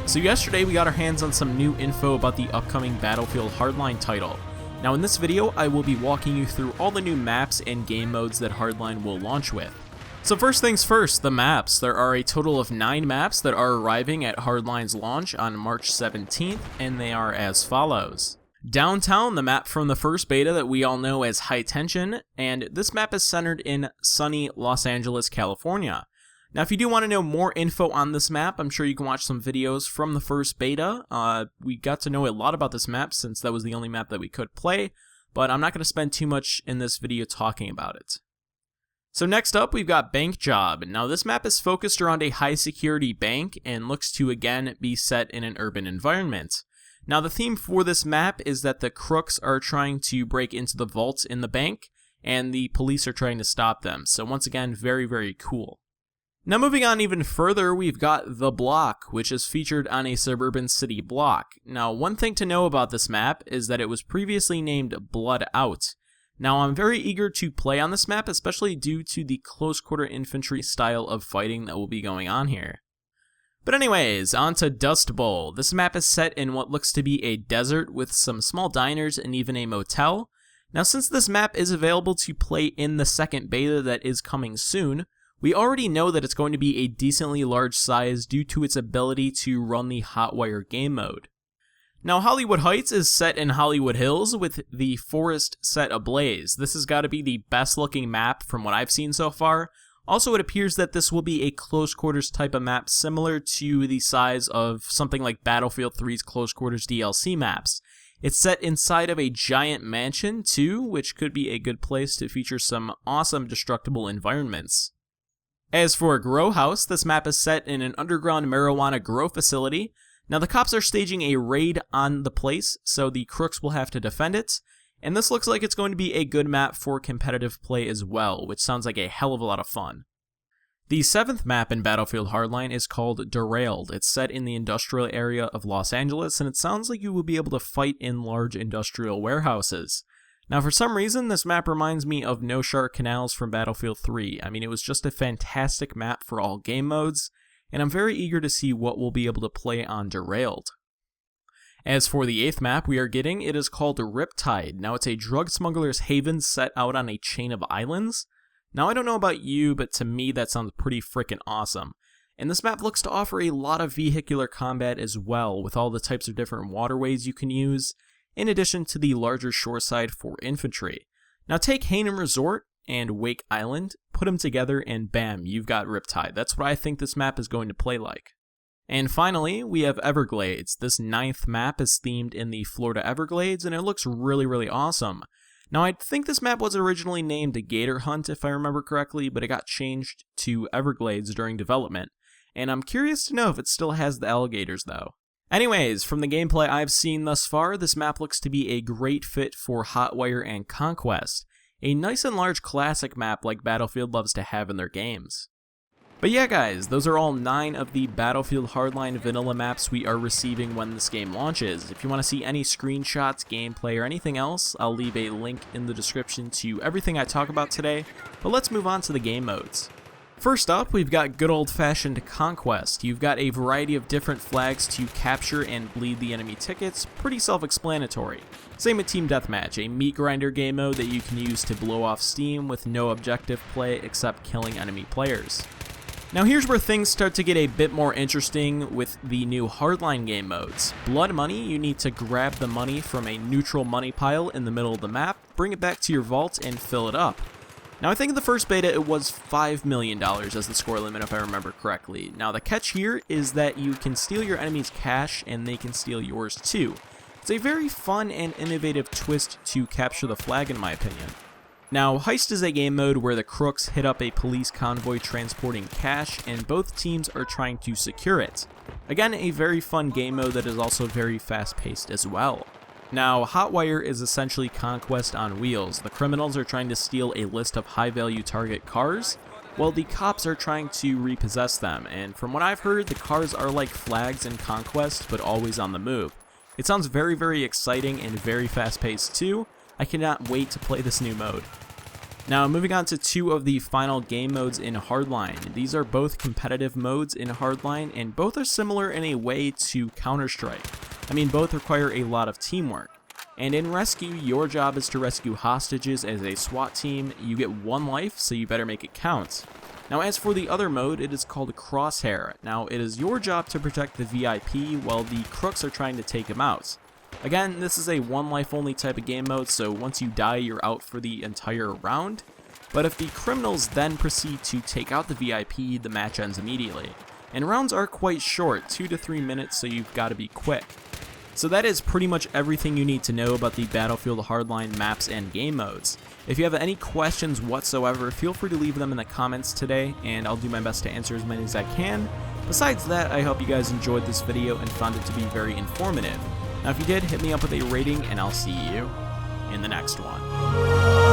So yesterday we got our hands on some new info about the upcoming Battlefield Hardline title. Now in this video I will be walking you through all the new maps and game modes that Hardline will launch with. So first things first, the maps. There are a total of 9 maps that are arriving at Hardline's launch on March 17th, and they are as follows. Downtown, the map from the first beta that we all know as High Tension, and this map is centered in sunny Los Angeles, California. Now if you do want to know more info on this map, I'm sure you can watch some videos from the first beta. We got to know a lot about this map since that was the only map that we could play, but I'm not going to spend too much in this video talking about it. So next up, we've got Bank Job. Now this map is focused around a high security bank and looks to again be set in an urban environment. Now the theme for this map is that the crooks are trying to break into the vaults in the bank and the police are trying to stop them. So once again, very, very cool. Now moving on even further, we've got The Block, which is featured on a suburban city block. Now one thing to know about this map is that it was previously named Blood Out. Now I'm very eager to play on this map, especially due to the close quarter infantry style of fighting that will be going on here. But anyways, on to Dust Bowl. This map is set in what looks to be a desert with some small diners and even a motel. Now since this map is available to play in the second beta that is coming soon, we already know that it's going to be a decently large size due to its ability to run the Hotwire game mode. Now Hollywood Heights is set in Hollywood Hills with the forest set ablaze. This has got to be the best looking map from what I've seen so far. Also, it appears that this will be a close quarters type of map similar to the size of something like Battlefield 3's close quarters DLC maps. It's set inside of a giant mansion too, which could be a good place to feature some awesome destructible environments. As for Grow House, this map is set in an underground marijuana grow facility. Now the cops are staging a raid on the place, so the crooks will have to defend it, and this looks like it's going to be a good map for competitive play as well, which sounds like a hell of a lot of fun. The 7th map in Battlefield Hardline is called Derailed. It's set in the industrial area of Los Angeles, and it sounds like you will be able to fight in large industrial warehouses. Now for some reason, this map reminds me of No Shark Canals from Battlefield 3. I mean, it was just a fantastic map for all game modes, and I'm very eager to see what we'll be able to play on Derailed. As for the 8th map we are getting, it is called Riptide. Now it's a drug smuggler's haven set out on a chain of islands. Now I don't know about you, but to me that sounds pretty freaking awesome. And this map looks to offer a lot of vehicular combat as well, with all the types of different waterways you can use, in addition to the larger shoreside for infantry. Now take Hanem Resort and Wake Island, put them together, and bam, you've got Riptide. That's what I think this map is going to play like. And finally, we have Everglades. This 9th map is themed in the Florida Everglades, and it looks really, really awesome. Now I think this map was originally named Gator Hunt, if I remember correctly, but it got changed to Everglades during development, and I'm curious to know if it still has the alligators though. Anyways, from the gameplay I've seen thus far, this map looks to be a great fit for Hotwire and Conquest. A nice and large classic map like Battlefield loves to have in their games. But yeah guys, those are all 9 of the Battlefield Hardline vanilla maps we are receiving when this game launches. If you want to see any screenshots, gameplay, or anything else, I'll leave a link in the description to everything I talk about today, but let's move on to the game modes. First up, we've got good old-fashioned Conquest. You've got a variety of different flags to capture and bleed the enemy tickets, pretty self-explanatory. Same with Team Deathmatch, a meat grinder game mode that you can use to blow off steam with no objective play except killing enemy players. Now here's where things start to get a bit more interesting with the new Hardline game modes. Blood Money, you need to grab the money from a neutral money pile in the middle of the map, bring it back to your vault, and fill it up. Now I think in the first beta it was $5 million as the score limit if I remember correctly. Now the catch here is that you can steal your enemy's cash and they can steal yours too. It's a very fun and innovative twist to capture the flag in my opinion. Now Heist is a game mode where the crooks hit up a police convoy transporting cash and both teams are trying to secure it. Again, a very fun game mode that is also very fast paced as well. Now, Hotwire is essentially Conquest on wheels. The criminals are trying to steal a list of high-value target cars, while the cops are trying to repossess them, and from what I've heard, the cars are like flags in Conquest, but always on the move. It sounds very, very exciting and very fast-paced too. I cannot wait to play this new mode. Now moving on to two of the final game modes in Hardline. These are both competitive modes in Hardline, and both are similar in a way to Counter-Strike. I mean, both require a lot of teamwork. And in Rescue, your job is to rescue hostages as a SWAT team. You get 1 life, so you better make it count. Now as for the other mode, it is called Crosshair. Now it is your job to protect the VIP while the crooks are trying to take him out. Again, this is a 1 life only type of game mode, so once you die, you're out for the entire round. But if the criminals then proceed to take out the VIP, the match ends immediately. And rounds are quite short, 2 to 3 minutes, so you've got to be quick. So that is pretty much everything you need to know about the Battlefield Hardline maps and game modes. If you have any questions whatsoever, feel free to leave them in the comments today, and I'll do my best to answer as many as I can. Besides that, I hope you guys enjoyed this video and found it to be very informative. Now if you did, hit me up with a rating, and I'll see you in the next one.